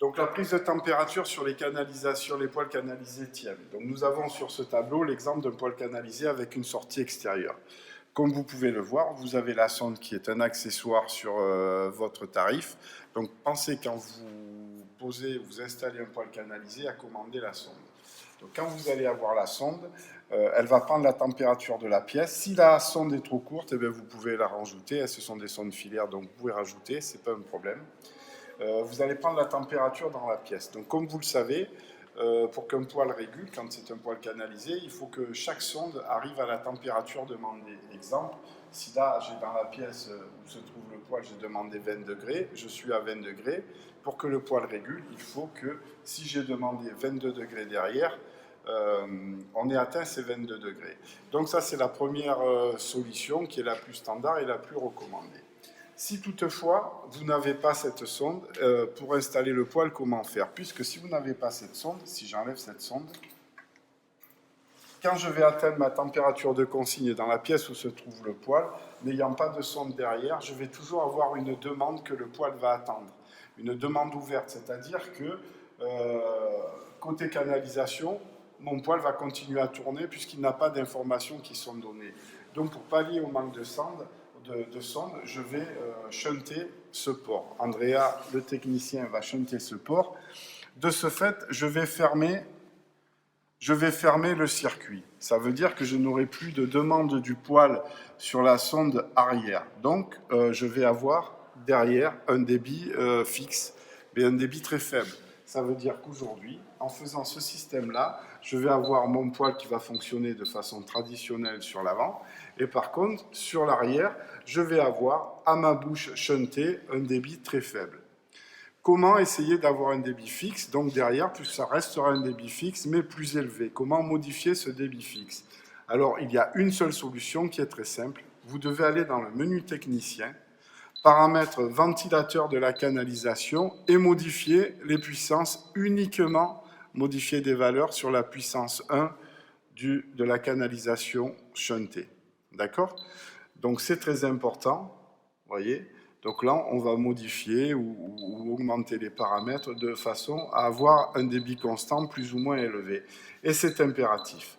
Donc la prise de température sur les canalisations, les poêles canalisés tiennent. Donc nous avons sur ce tableau l'exemple d'un poêle canalisé avec une sortie extérieure. Comme vous pouvez le voir, vous avez la sonde qui est un accessoire sur votre tarif. Donc pensez quand vous installez un poêle canalisé à commander la sonde. Donc quand vous allez avoir la sonde, elle va prendre la température de la pièce. Si la sonde est trop courte, eh bien, vous pouvez la rajouter. Ce sont des sondes filaires, donc vous pouvez rajouter, ce n'est pas un problème. Vous allez prendre la température dans la pièce. Donc comme vous le savez, pour qu'un poêle régule, quand c'est un poêle canalisé, il faut que chaque sonde arrive à la température demandée. Exemple, si là j'ai dans la pièce où se trouve le poêle, j'ai demandé 20 degrés, je suis à 20 degrés. Pour que le poêle régule, il faut que si j'ai demandé 22 degrés derrière, on ait atteint ces 22 degrés. Donc ça c'est la première solution qui est la plus standard et la plus recommandée. Si toutefois, vous n'avez pas cette sonde, pour installer le poêle, comment faire? Puisque si vous n'avez pas cette sonde, si j'enlève cette sonde, quand je vais atteindre ma température de consigne dans la pièce où se trouve le poêle, n'ayant pas de sonde derrière, je vais toujours avoir une demande que le poêle va attendre. Une demande ouverte, c'est-à-dire que côté canalisation, mon poêle va continuer à tourner puisqu'il n'a pas d'informations qui sont données. Donc pour pallier au manque de sonde, je vais shunter ce port. Andrea, le technicien, va shunter ce port. De ce fait, je vais fermer le circuit. Ça veut dire que je n'aurai plus de demande du poêle sur la sonde arrière. Donc, je vais avoir derrière un débit fixe, mais un débit très faible. Ça veut dire qu'aujourd'hui, en faisant ce système-là, je vais avoir mon poêle qui va fonctionner de façon traditionnelle sur l'avant, et par contre, sur l'arrière, je vais avoir à ma bouche shuntée un débit très faible. Comment essayer d'avoir un débit fixe, donc derrière, puis ça restera un débit fixe, mais plus élevé. Comment modifier ce débit fixe? Alors, il y a une seule solution qui est très simple. Vous devez aller dans le menu technicien, paramètres ventilateur de la canalisation et modifier les puissances uniquement, modifier des valeurs sur la puissance 1 de la canalisation shuntée. D'accord? Donc c'est très important, voyez. Donc là, on va modifier ou augmenter les paramètres de façon à avoir un débit constant plus ou moins élevé. Et c'est impératif.